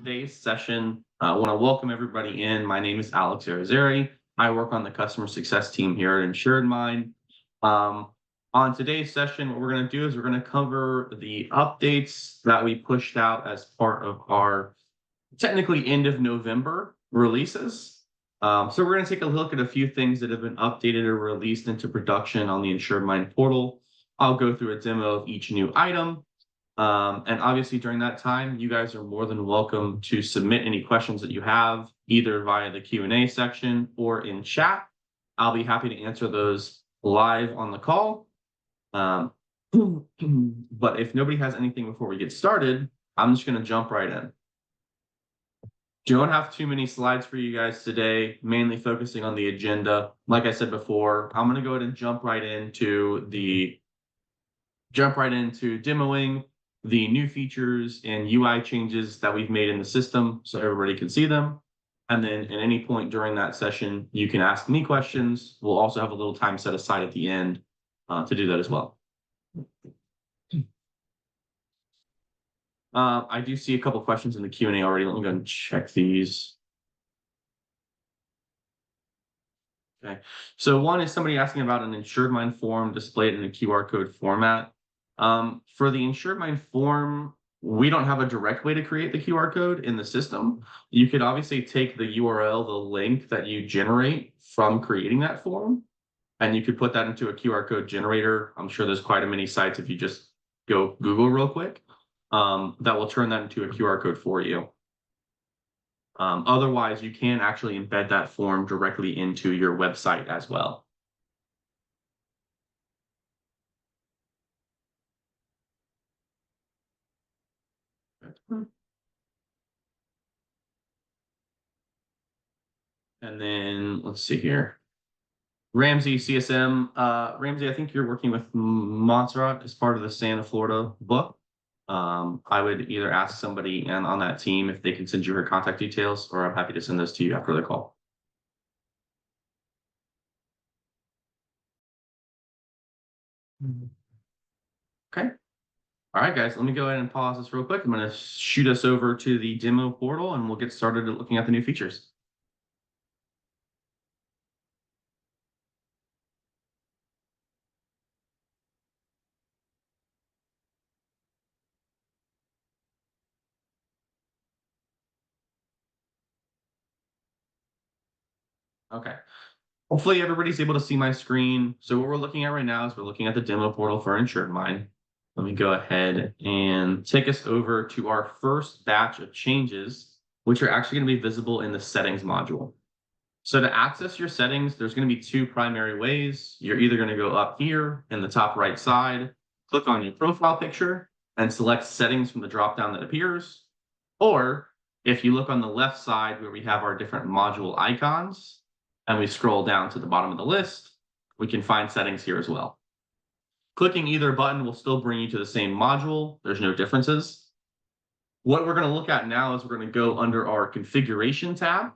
today's session, I want to welcome everybody in. My name is Irizarry. I work on the customer success team here at InsuredMine. On today's session, what we're going to do is we're going to cover the updates that we pushed out as part of our technically end of November releases. So we're going to take a look at a few things that have been updated or released into production on the InsuredMine portal. I'll go through a demo of each new item. And obviously during that time, you guys are more than welcome to submit any questions that you have, either via the Q&A section or in chat. I'll be happy to answer those live on the call. But if nobody has anything before we get started, I'm just going to jump right in. Don't have too many slides for you guys today, mainly focusing on the agenda. Like I said before, I'm going to go ahead and jump right into demoing the new features and UI changes that we've made in the system so everybody can see them. And then at any point during that session, you can ask me questions. We'll also have a little time set aside at the end to do that as well. I do see a couple questions in the Q&A already. Let me go and check these. Okay, so one is somebody asking about an InsuredMine form displayed in a QR code format. For the InsuredMine form, we don't have a direct way to create the QR code in the system. You could obviously take the URL, the link that you generate from creating that form, and you could put that into a QR code generator. I'm sure there's quite a many sites if you just go Google real quick, that will turn that into a QR code for you. Otherwise, you can actually embed that form directly into your website as well. And then let's see here. Ramsey, CSM. Ramsey, I think you're working with Montserrat as part of the Santa Florida book. I would either ask somebody on that team if they can send you her contact details, or I'm happy to send those to you after the call. Okay. All right, guys, let me go ahead and pause this real quick. I'm going to shoot us over to the demo portal, and we'll get started looking at the new features. Okay. Hopefully everybody's able to see my screen. So what we're looking at right now is we're looking at the demo portal for InsuredMine. Let me go ahead and take us over to our first batch of changes, which are actually going to be visible in the settings module. So to access your settings, there's going to be two primary ways. You're either going to go up here in the top right side, click on your profile picture, and select settings from the dropdown that appears. Or if you look on the left side where we have our different module icons, and we scroll down to the bottom of the list, we can find settings here as well. Clicking either button will still bring you to the same module. There's no differences. What we're going to look at now is we're going to go under our configuration tab.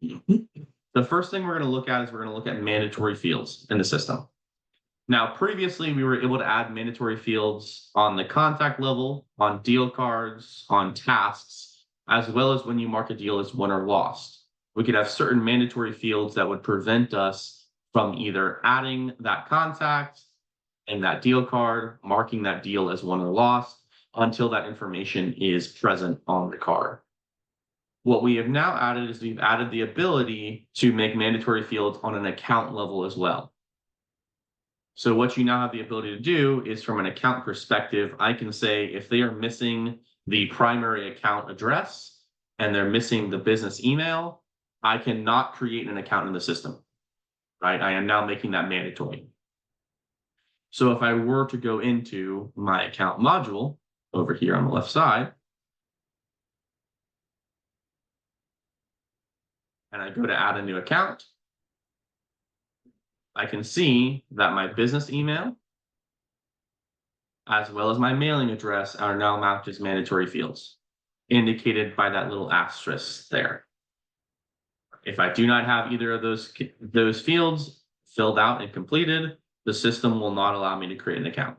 The first thing we're going to look at is we're going to look at mandatory fields in the system. Now, previously, we were able to add mandatory fields on the contact level, on deal cards, on tasks, as well as when you mark a deal as won or lost. We could have certain mandatory fields that would prevent us from either adding that contact and that deal card, marking that deal as won or lost, until that information is present on the card. What we have now added is we've added the ability to make mandatory fields on an account level as well. So what you now have the ability to do is, from an account perspective, I can say if they are missing the primary account address and they're missing the business email, I cannot create an account in the system, right? I am now making that mandatory. So if I were to go into my account module over here on the left side, and I go to add a new account, I can see that my business email, as well as my mailing address, are now marked as mandatory fields, indicated by that little asterisk there. If I do not have either of those fields filled out and completed, the system will not allow me to create an account.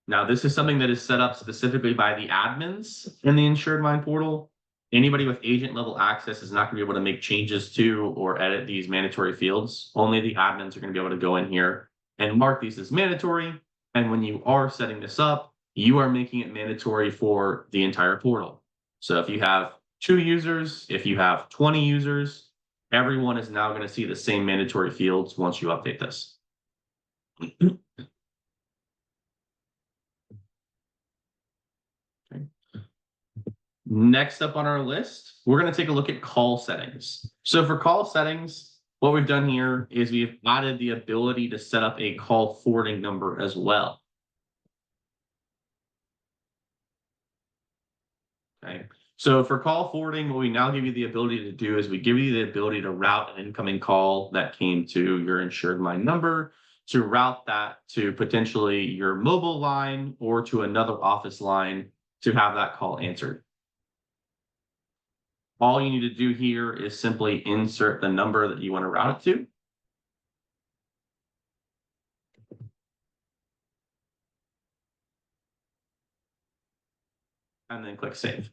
Now, this is something that is set up specifically by the admins in the InsuredMine portal. Anybody with agent level access is not going to be able to make changes to or edit these mandatory fields. Only the admins are going to be able to go in here and mark these as mandatory. And when you are setting this up, you are making it mandatory for the entire portal. So if you have 2 users, if you have 20 users, everyone is now going to see the same mandatory fields once you update this. Okay. Next up on our list, we're going to take a look at call settings. So for call settings, what we've done here is we've added the ability to set up a call forwarding number as well. Okay. So for call forwarding, what we now give you the ability to do is we give you the ability to route an incoming call that came to your InsuredMine number, to route that to potentially your mobile line or to another office line to have that call answered. All you need to do here is simply insert the number that you want to route it to. And then click save.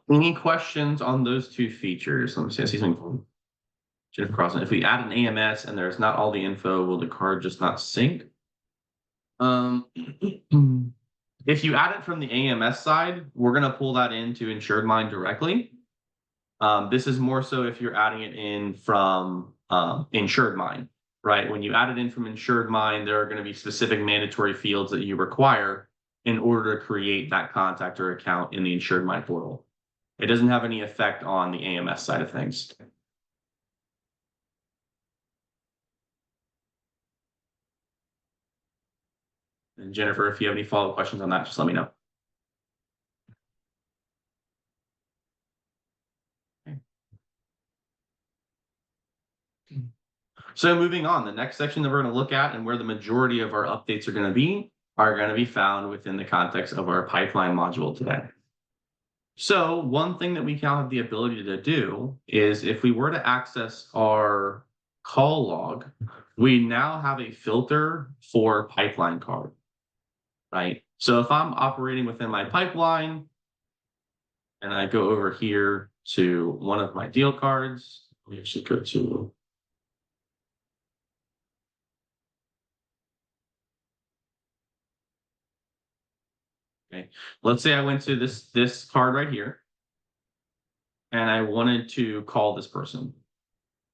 Any questions on those 2 features? Let me see. I see something. If we add an AMS and there's not all the info, will the card just not sync? If you add it from the AMS side, we're going to pull that into InsuredMine directly. This is more so if you're adding it in from InsuredMine, right? When you add it in from InsuredMine, there are going to be specific mandatory fields that you require in order to create that contact or account in the InsuredMine portal. It doesn't have any effect on the AMS side of things. And Jennifer, if you have any follow-up questions on that, just let me know. Okay. So moving on, the next section that we're going to look at and where the majority of our updates are going to be found within the context of our pipeline module today. So one thing that we now have the ability to do is if we were to access our call log, we now have a filter for pipeline card, right? So if I'm operating within my pipeline and I go over here to one of my deal cards, we actually go to okay. Let's say I went to this card right here and I wanted to call this person.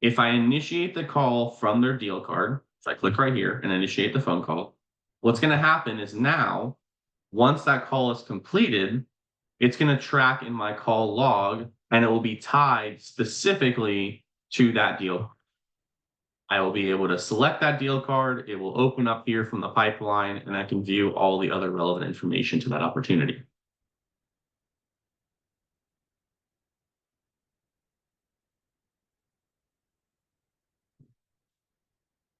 If I initiate the call from their deal card, if I click right here and initiate the phone call, what's going to happen is now, once that call is completed, it's going to track in my call log and it will be tied specifically to that deal. I will be able to select that deal card. It will open up here from the pipeline and I can view all the other relevant information to that opportunity.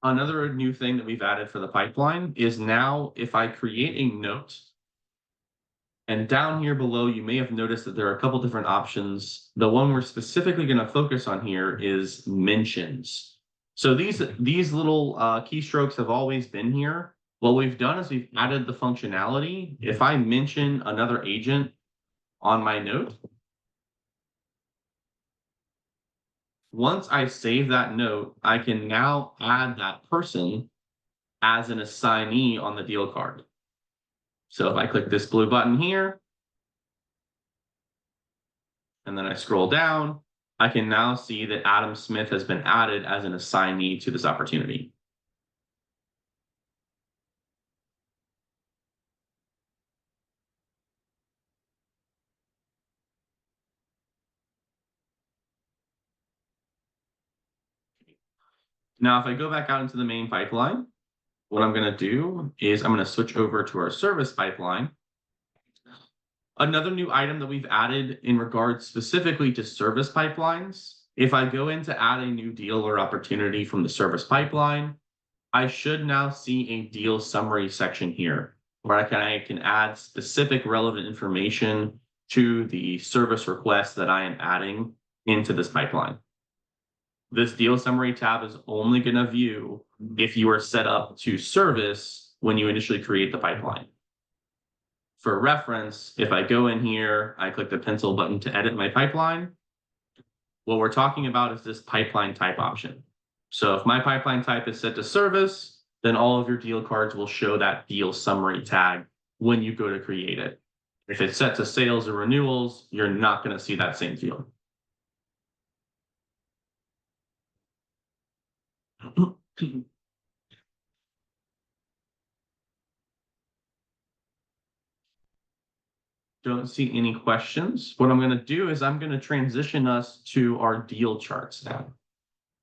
Another new thing that we've added for the pipeline is now if I create a note, and down here below, you may have noticed that there are a couple different options. The one we're specifically going to focus on here is mentions. So these little keystrokes have always been here. What we've done is we've added the functionality. If I mention another agent on my note, once I save that note, I can now add that person as an assignee on the deal card. So if I click this blue button here, and then I scroll down, I can now see that Adam Smith has been added as an assignee to this opportunity. Now, if I go back out into the main pipeline, what I'm going to do is I'm going to switch over to our service pipeline. Another new item that we've added in regards specifically to service pipelines If I go in to add a new deal or opportunity from the service pipeline, I should now see a deal summary section here where I can add specific relevant information to the service request that I am adding into this pipeline. This deal summary tab is only going to view if you are set up to service when you initially create the pipeline. For reference, if I go in here, I click the pencil button to edit my pipeline. What we're talking about is this pipeline type option. So if my pipeline type is set to service, then all of your deal cards will show that deal summary tag when you go to create it. If it's set to sales or renewals, you're not going to see that same field. Don't see any questions. What I'm going to do is I'm going to transition us to our deal charts now.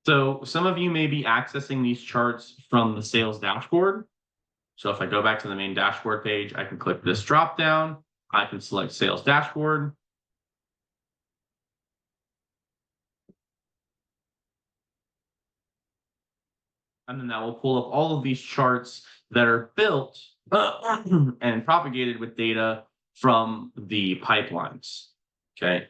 So some of you may be accessing these charts from the sales dashboard. So if I go back to the main dashboard page, I can click this drop down. I can select sales dashboard. And then that will pull up all of these charts that are built and propagated with data from the pipelines. Okay.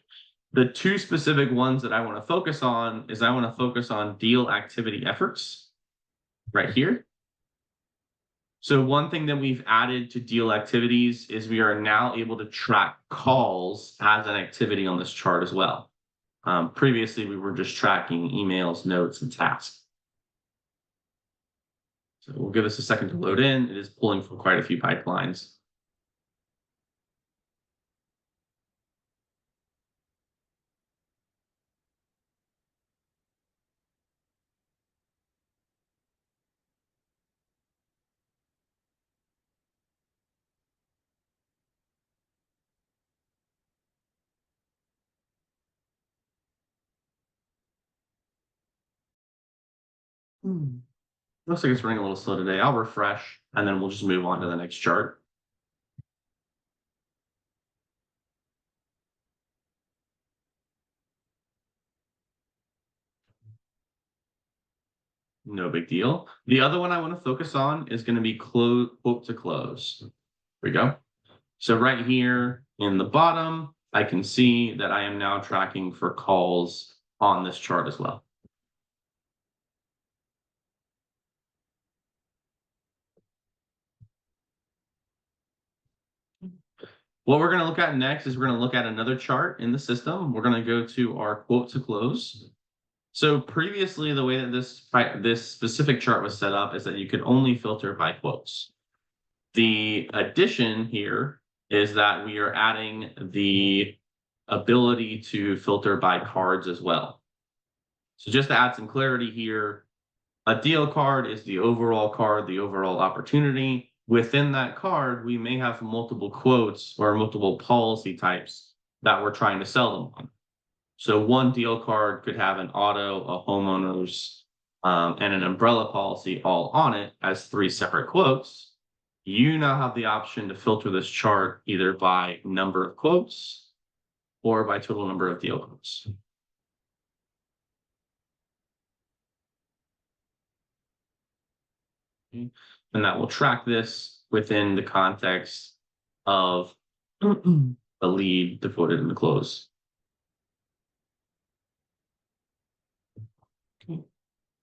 The two specific ones that I want to focus on is I want to focus on deal activity efforts right here. So one thing that we've added to deal activities is we are now able to track calls as an activity on this chart as well. Previously, we were just tracking emails, notes, and tasks. So we'll give this a second to load in. It is pulling from quite a few pipelines. Looks like it's running a little slow today. I'll refresh, and then we'll just move on to the next chart. No big deal. The other one I want to focus on is going to be quote to close. Here we go. So right here in the bottom, I can see that I am now tracking for calls on this chart as well. What we're going to look at next is we're going to look at another chart in the system. We're going to go to our quote to close. So previously, the way that this specific chart was set up is that you could only filter by quotes. The addition here is that we are adding the ability to filter by cards as well. So just to add some clarity here, a deal card is the overall card, the overall opportunity. Within that card, we may have multiple quotes or multiple policy types that we're trying to sell them on. So one deal card could have an auto, a homeowner's, and an umbrella policy all on it as 3 separate quotes. You now have the option to filter this chart either by number of quotes or by total number of deal quotes. And that will track this within the context of the lead, the quoted, and the close.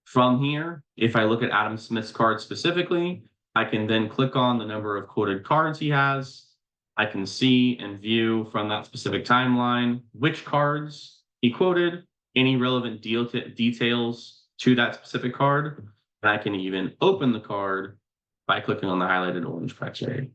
From here, if I look at Adam Smith's card specifically, I can then click on the number of quoted cards he has. I can see and view from that specific timeline which cards he quoted, any relevant details to that specific card, and I can even open the card by clicking on the highlighted orange criteria.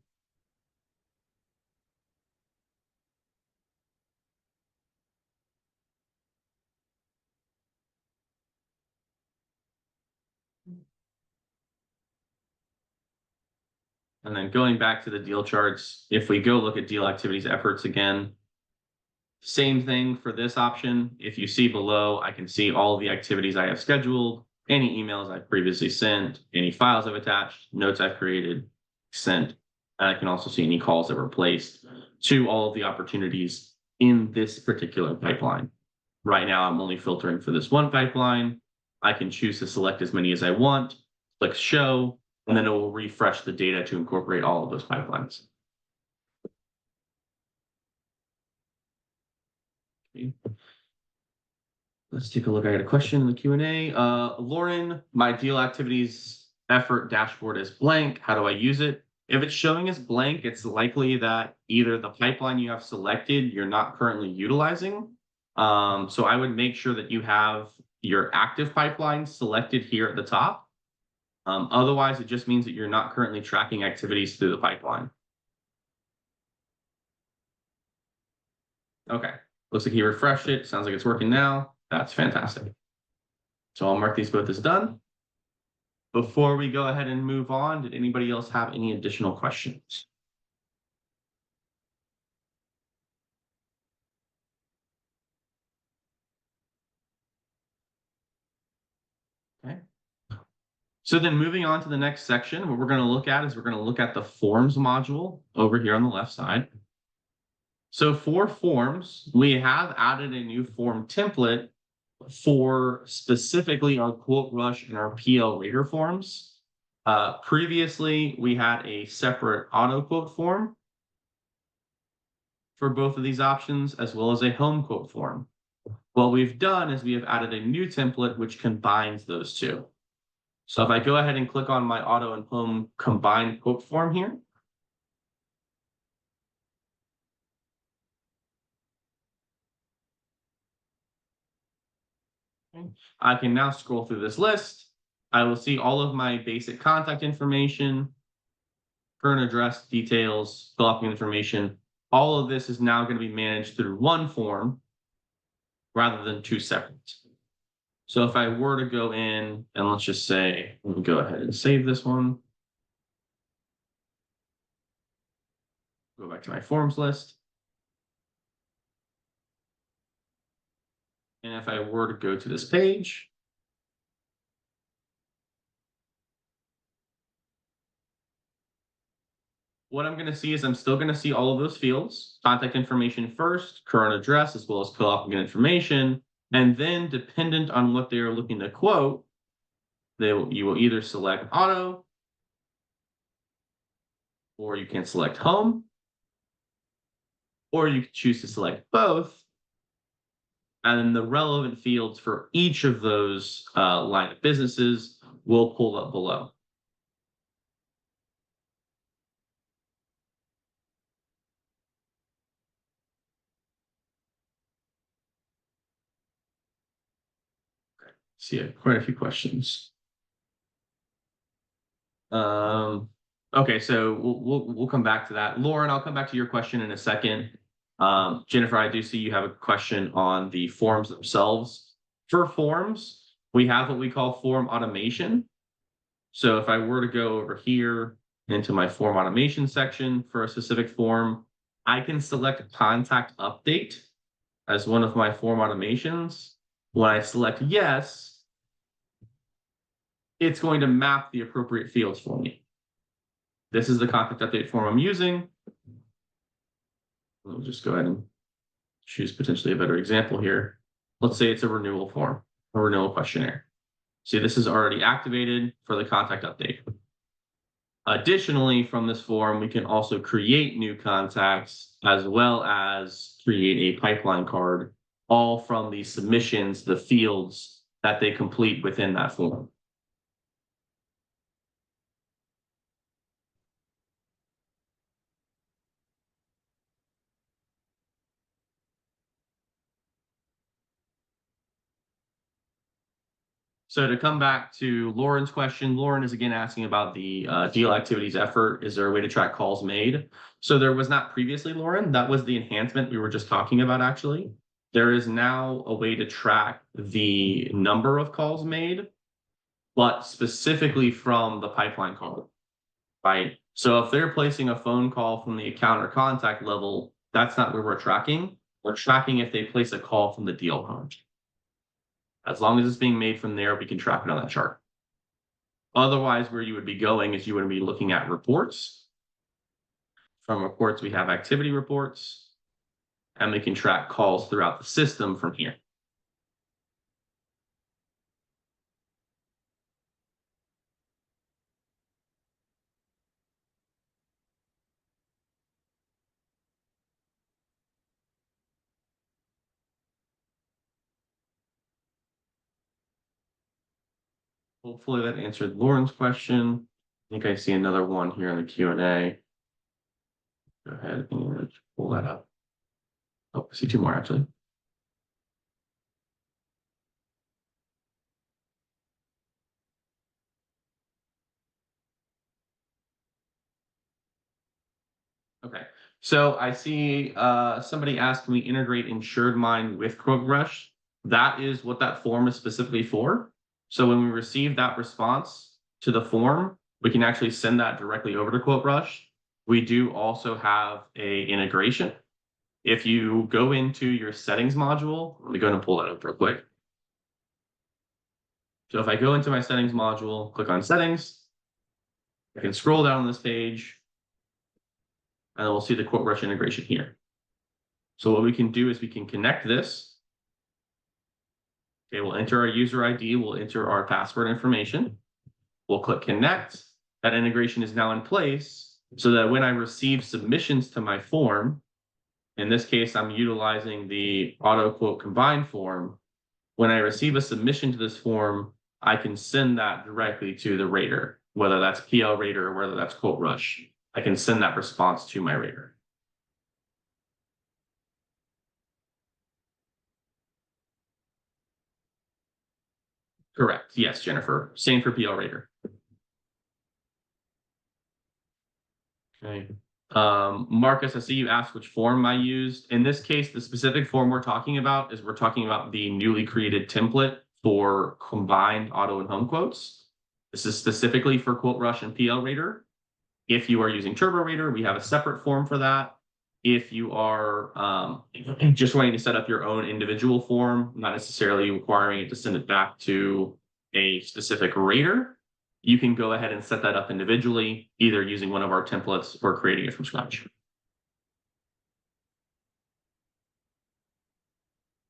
And then going back to the deal charts, if we go look at deal activities efforts again, same thing for this option. If you see below, I can see all the activities I have scheduled, any emails I've previously sent, any files I've attached, notes I've created, sent. And I can also see any calls that were placed to all of the opportunities in this particular pipeline. Right now, I'm only filtering for this one pipeline. I can choose to select as many as I want, click show, and then it will refresh the data to incorporate all of those pipelines. Okay. Let's take a look. I got a question in the Q&A. Lauren, my deal activities effort dashboard is blank. How do I use it? If it's showing as blank, it's likely that either the pipeline you have selected you're not currently utilizing. So I would make sure that you have your active pipeline selected here at the top. Otherwise, it just means that you're not currently tracking activities through the pipeline. Okay, looks like he refreshed it. Sounds like it's working now. That's fantastic. So I'll mark these both as done. Before we go ahead and move on, did anybody else have any additional questions? Okay. So then moving on to the next section, what we're going to look at is we're going to look at the forms module over here on the left side. So for forms, we have added a new form template for specifically our quote rush and our PL rater forms. Previously, we had a separate auto quote form for both of these options, as well as a home quote form. What we've done is we have added a new template which combines those two. So if I go ahead and click on my auto and home combined quote form here, I can now scroll through this list. I will see all of my basic contact information, current address details, fill information. All of this is now going to be managed through one form rather than two separate. So if I were to go in and let's just say, let me go ahead and save this one. Go back to my forms list. And if I were to go to this page, what I'm going to see is I'm still going to see all of those fields, contact information first, current address, as well as co-applicant information. And then dependent on what they're looking to quote, you will either select auto, or you can select home, or you can choose to select both. And then the relevant fields for each of those line of businesses will pull up below. See quite a few questions. Okay, so we'll come back to that. Lauren, I'll come back to your question in a second. Jennifer, I do see you have a question on the forms themselves. For forms, we have what we call form automation. So if I were to go over here into my form automation section for a specific form, I can select contact update as one of my form automations. When I select yes, it's going to map the appropriate fields for me. This is the contact update form I'm using. We'll just go ahead and choose potentially a better example here. Let's say it's a renewal form, a renewal questionnaire. See, this is already activated for the contact update. Additionally, from this form, we can also create new contacts as well as create a pipeline card, all from the submissions, the fields that they complete within that form. So to come back to Lauren's question, Lauren is again asking about the deal activities effort. Is there a way to track calls made? So there was not previously, Lauren. That was the enhancement we were just talking about, actually. There is now a way to track the number of calls made, but specifically from the pipeline call, right? So if they're placing a phone call from the account or contact level, that's not where we're tracking. We're tracking if they place a call from the deal card. As long as it's being made from there, we can track it on that chart. Otherwise, where you would be going is you would be looking at reports. From reports, we have activity reports, and we can track calls throughout the system from here. Hopefully that answered Lauren's question. I think I see another one here in the Q&A. Go ahead and pull that up. Oh, I see two more actually. Okay, so I see somebody asked, can we integrate InsuredMine with QuoteRush? That is what that form is specifically for. So when we receive that response to the form, we can actually send that directly over to QuoteRush. We do also have a integration. If you go into your settings module, let me go and pull that up real quick. So if I go into my settings module, click on settings, I can scroll down on this page, and then we'll see the QuoteRush integration here. So what we can do is we can connect this. Okay, we'll enter our user ID, we'll enter our password information. We'll click connect. That integration is now in place so that when I receive submissions to my form, in this case, I'm utilizing the auto quote combine form. When I receive a submission to this form, I can send that directly to the rater, whether that's PL Rater or whether that's QuoteRush. I can send that response to my rater. Correct. Yes, Jennifer. Same for PL Rater. Okay. Marcus, I see you asked which form I used. In this case, the specific form we're talking about is we're talking about the newly created template for combined auto and home quotes. This is specifically for QuoteRush and PL Rater. If you are using Turbo Rater, we have a separate form for that. If you are just wanting to set up your own individual form, not necessarily requiring it to send it back to a specific rater, you can go ahead and set that up individually, either using one of our templates or creating it from scratch.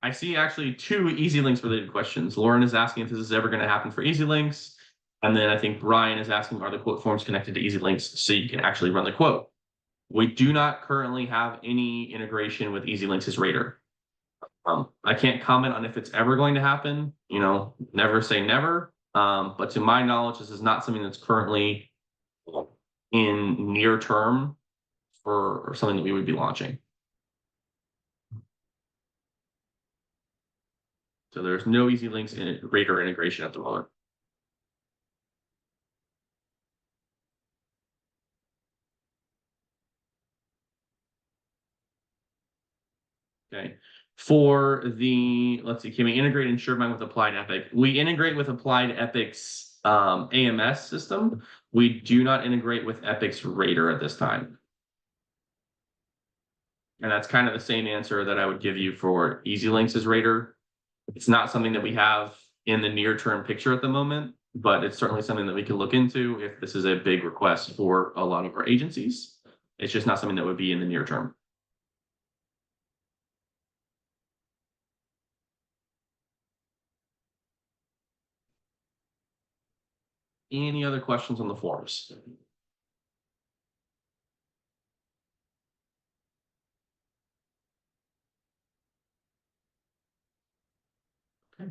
I see actually two EasyLinks related questions. Lauren is asking if this is ever going to happen for EasyLinks. And then I think Brian is asking, are the quote forms connected to EasyLinks so you can actually run the quote? We do not currently have any integration with EasyLinks as rater. I can't comment on if it's ever going to happen. You know, never say never. But to my knowledge, this is not something that's currently in near term for something that we would be launching. So there's no EasyLinks in rater integration at the moment. Okay. For the, let's see, can we integrate InsuredMine with Applied Epic? We integrate with Applied Epic's AMS system. We do not integrate with Epic's rater at this time. And that's kind of the same answer that I would give you for EasyLinks' rater. It's not something that we have in the near term picture at the moment, but it's certainly something that we can look into if this is a big request for a lot of our agencies. It's just not something that would be in the near term. Any other questions on the forms? Okay.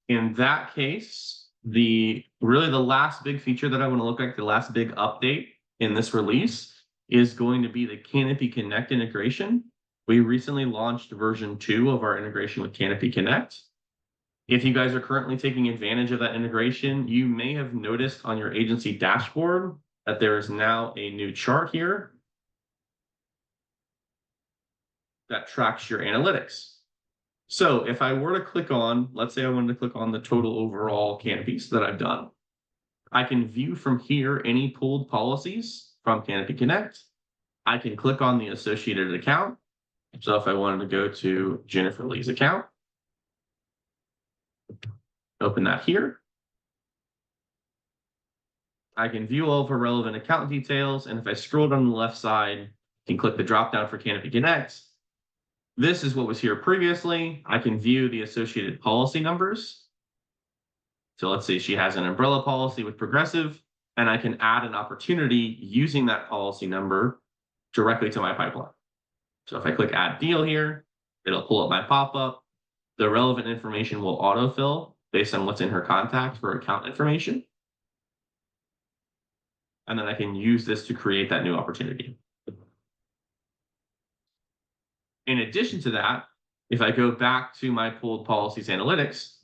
In that case, the last big feature that I want to look at, the last big update in this release is going to be the Canopy Connect integration. We recently launched version 2 of our integration with Canopy Connect. If you guys are currently taking advantage of that integration, you may have noticed on your agency dashboard that there is now a new chart here that tracks your analytics. So if I were to click on, let's say I wanted to click on the total overall canopies that I've done, I can view from here any pulled policies from Canopy Connect. I can click on the associated account. So if I wanted to go to Jennifer Lee's account, open that here. I can view all of her relevant account details. And if I scroll down the left side, I can click the drop down for Canopy Connect. This is what was here previously. I can view the associated policy numbers. So let's say she has an umbrella policy with Progressive, and I can add an opportunity using that policy number directly to my pipeline. So if I click add deal here, it'll pull up my pop-up. The relevant information will autofill based on what's in her contact for account information. And then I can use this to create that new opportunity. In addition to that, if I go back to my pooled policies analytics,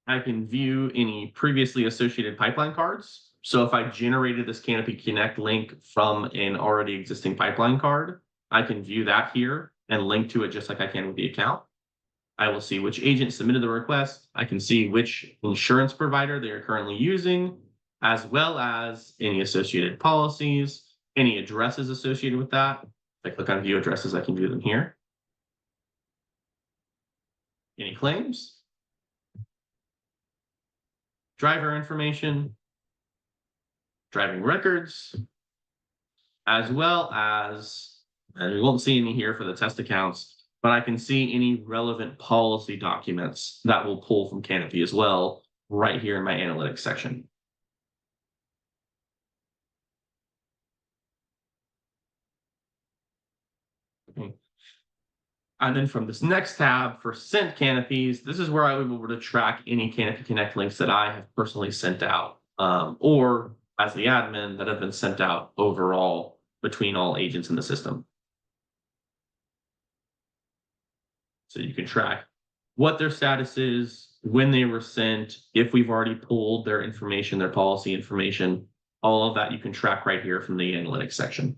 I can view any previously associated pipeline cards. So if I generated this Canopy Connect link from an already existing pipeline card, I can view that here and link to it just like I can with the account. I will see which agent submitted the request. I can see which insurance provider they are currently using, as well as any associated policies, any addresses associated with that. If I click on view addresses, I can view them here. Any claims, driver information, driving records, as well as, and we won't see any here for the test accounts, but I can see any relevant policy documents that will pull from Canopy as well, right here in my analytics section. Okay. And then from this next tab for sent canopies, this is where I would be able to track any Canopy Connect links that I have personally sent out, or as the admin that have been sent out overall between all agents in the system. So you can track what their status is, when they were sent, if we've already pulled their information, their policy information, all of that you can track right here from the analytics section.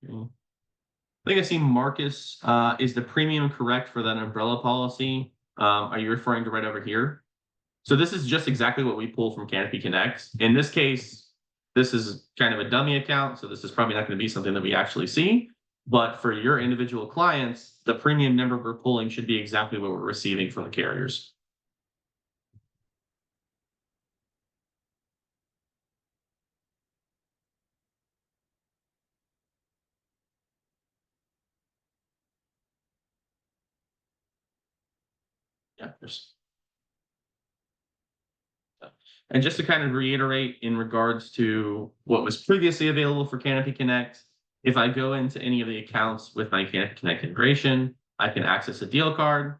Okay. I think I see Marcus. Is the premium correct for that umbrella policy? Are you referring to right over here? So this is just exactly what we pull from Canopy Connect. In this case, this is kind of a dummy account, so this is probably not going to be something that we actually see. But for your individual clients, the premium number we're pulling should be exactly what we're receiving from the carriers. Yeah, and just to kind of reiterate in regards to what was previously available for Canopy Connect, if I go into any of the accounts with my Canopy Connect integration, I can access a deal card.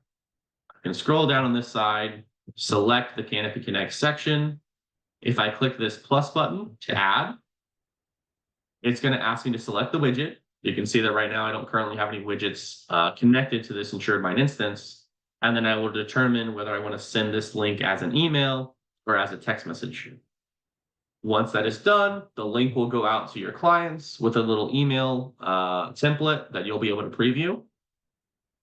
I can scroll down on this side, select the Canopy Connect section. If I click this plus button to add, it's going to ask me to select the widget. You can see that right now I don't currently have any widgets connected to this InsuredMine instance. And then I will determine whether I want to send this link as an email or as a text message. Once that is done, the link will go out to your clients with a little email template that you'll be able to preview.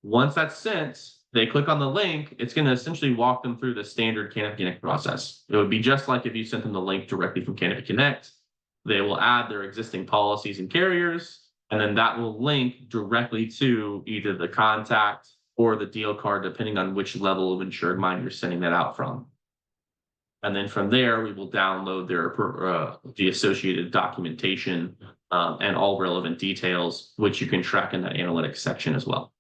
Once that's sent, they click on the link, it's going to essentially walk them through the standard Canopy Connect process. It would be just like if you sent them the link directly from Canopy Connect. They will add their existing policies and carriers, and then that will link directly to either the contact or the deal card, depending on which level of InsuredMine you're sending that out from. And then from there, we will download the associated documentation and all relevant details, which you can track in that analytics section as well.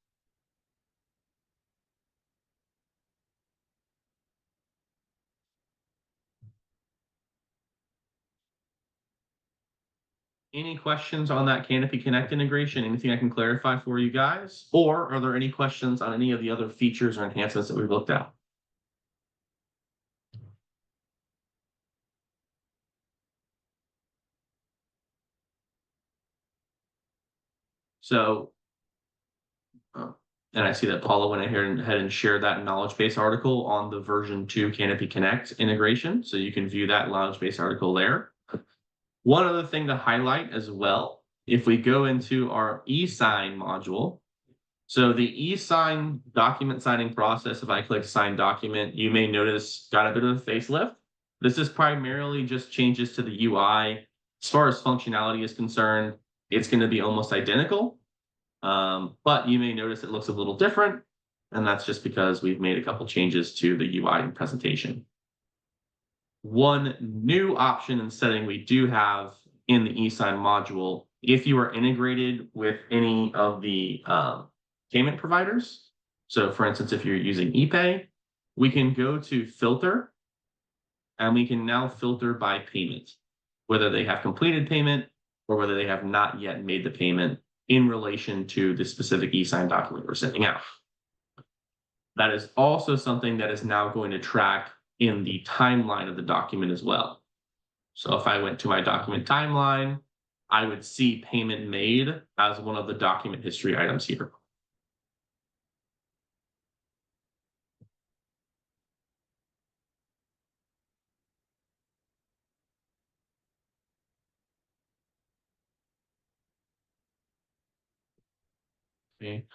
Any questions on that Canopy Connect integration? Anything I can clarify for you guys? Or are there any questions on any of the other features or enhancements that we've looked at? So, and I see that Paula went ahead and shared that KnowledgeBase article on the version 2 Canopy Connect integration. So you can view that KnowledgeBase article there. One other thing to highlight as well, if we go into our e-sign module, so the e-sign document signing process, if I click sign document, you may notice got a bit of a facelift. This is primarily just changes to the UI. As far as functionality is concerned, it's going to be almost identical. But you may notice it looks a little different, and that's just because we've made a couple changes to the UI and presentation. One new option and setting we do have in the e-sign module, if you are integrated with any of the payment providers. So for instance, if you're using ePay, we can go to filter and we can now filter by payment, whether they have completed payment or whether they have not yet made the payment in relation to the specific e-sign document we're sending out. That is also something that is now going to track in the timeline of the document as well. So if I went to my document timeline, I would see payment made as one of the document history items here. Okay.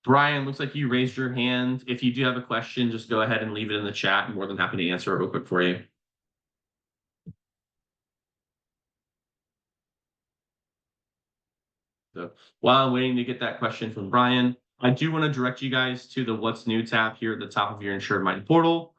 Brian, looks like you raised your hand. If you do have a question, just go ahead and leave it in the chat. I'm more than happy to answer it real quick for you. So while I'm waiting to get that question from Brian, I do want to direct you guys to the What's New tab here at the top of your InsuredMine portal.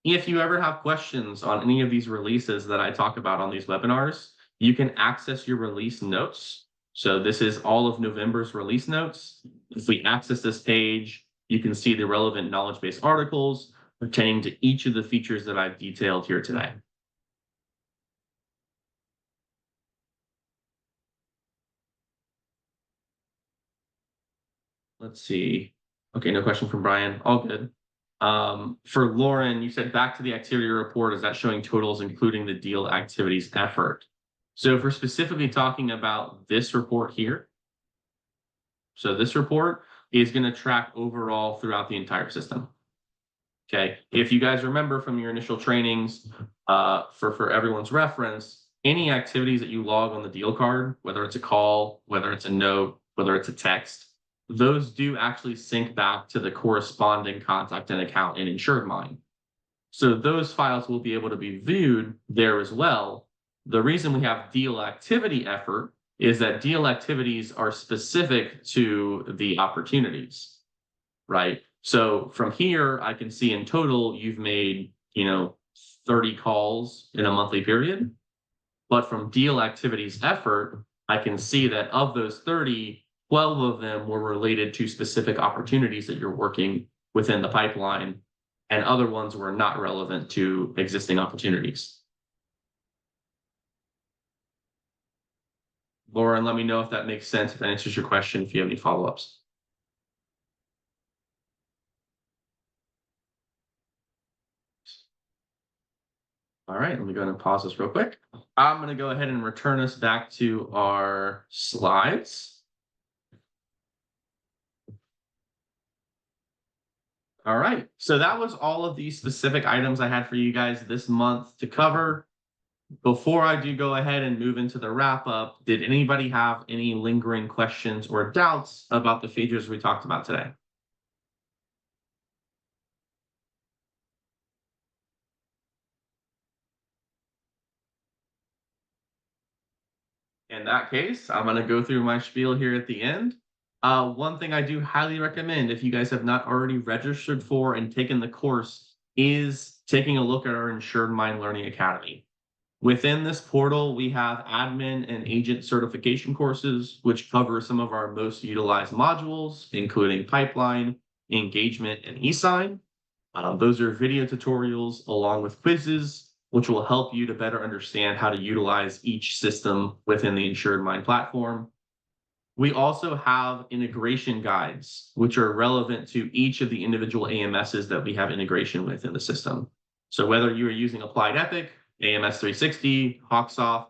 If you ever have questions on any of these releases that I talk about on these webinars, you can access your release notes. So this is all of November's release notes. If we access this page, you can see the relevant knowledge base articles pertaining to each of the features that I've detailed here today. Let's see. Okay, no question from Brian. All good. For Lauren, you said back to the activity report, is that showing totals including the deal activities effort? So if we're specifically talking about this report here, so this report is going to track overall throughout the entire system. Okay, if you guys remember from your initial trainings, for everyone's reference, any activities that you log on the deal card, whether it's a call, whether it's a note, whether it's a text, those do actually sync back to the corresponding contact and account in InsuredMine. So those files will be able to be viewed there as well. The reason we have deal activity effort is that deal activities are specific to the opportunities, right? So from here, I can see in total, you've made, 30 calls in a monthly period. But from deal activities effort, I can see that of those 30, 12 of them were related to specific opportunities that you're working within the pipeline, and other ones were not relevant to existing opportunities. Lauren, let me know if that makes sense, if that answers your question, if you have any follow-ups. All right, let me go ahead and pause this real quick. I'm going to go ahead and return us back to our slides. All right, so that was all of the specific items I had for you guys this month to cover. Before I do go ahead and move into the wrap up, did anybody have any lingering questions or doubts about the features we talked about today? In that case, I'm going to go through my spiel here at the end. One thing I do highly recommend, if you guys have not already registered for and taken the course, is taking a look at our InsuredMine Learning Academy. Within this portal, we have admin and agent certification courses, which cover some of our most utilized modules, including pipeline, engagement, and e-sign. Those are video tutorials along with quizzes, which will help you to better understand how to utilize each system within the InsuredMine platform. We also have integration guides, which are relevant to each of the individual AMSs that we have integration with in the system. So whether you are using Applied Epic, AMS 360, Hawksoft,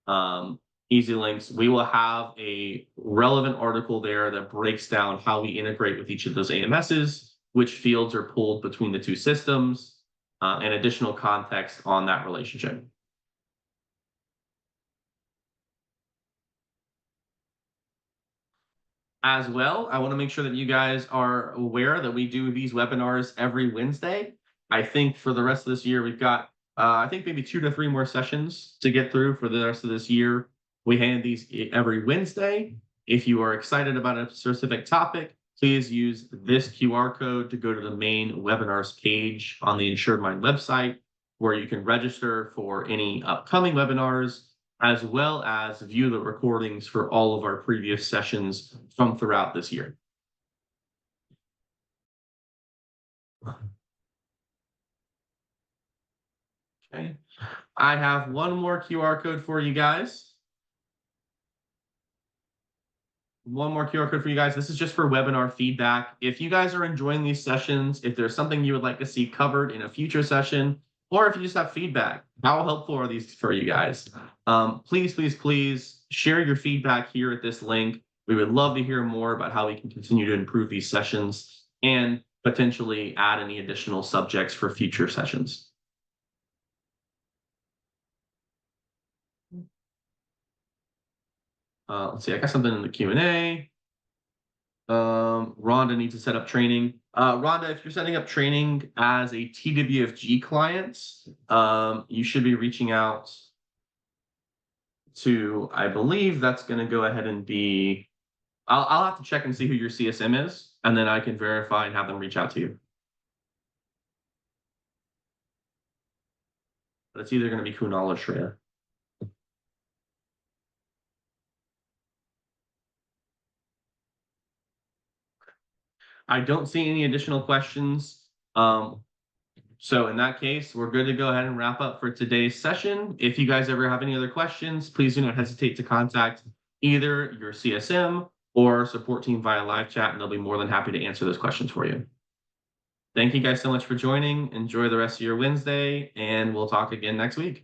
EasyLinks, we will have a relevant article there that breaks down how we integrate with each of those AMSs, which fields are pulled between the two systems, and additional context on that relationship. As well, I want to make sure that you guys are aware that we do these webinars every Wednesday. I think for the rest of this year, we've got, I think maybe 2 to 3 more sessions to get through for the rest of this year. We hand these every Wednesday. If you are excited about a specific topic, please use this QR code to go to the main webinars page on the InsuredMine website, where you can register for any upcoming webinars, as well as view the recordings for all of our previous sessions from throughout this year. Okay. I have one more QR code for you guys. One more QR code for you guys. This is just for webinar feedback. If you guys are enjoying these sessions, if there's something you would like to see covered in a future session, or if you just have feedback, how helpful are these for you guys? Please, please, please share your feedback here at this link. We would love to hear more about how we can continue to improve these sessions and potentially add any additional subjects for future sessions. Let's see, I got something in the Q&A. Rhonda needs to set up training. Rhonda, if you're setting up training as a TWFG client, you should be reaching out to, I believe that's going to go ahead and be, I'll have to check and see who your CSM is, and then I can verify and have them reach out to you. But it's either going to be Kunal or Shreya. I don't see any additional questions. So in that case, we're good to go ahead and wrap up for today's session. If you guys ever have any other questions, please do not hesitate to contact either your CSM or support team via live chat, and they'll be more than happy to answer those questions for you. Thank you guys so much for joining. Enjoy the rest of your Wednesday, and we'll talk again next week.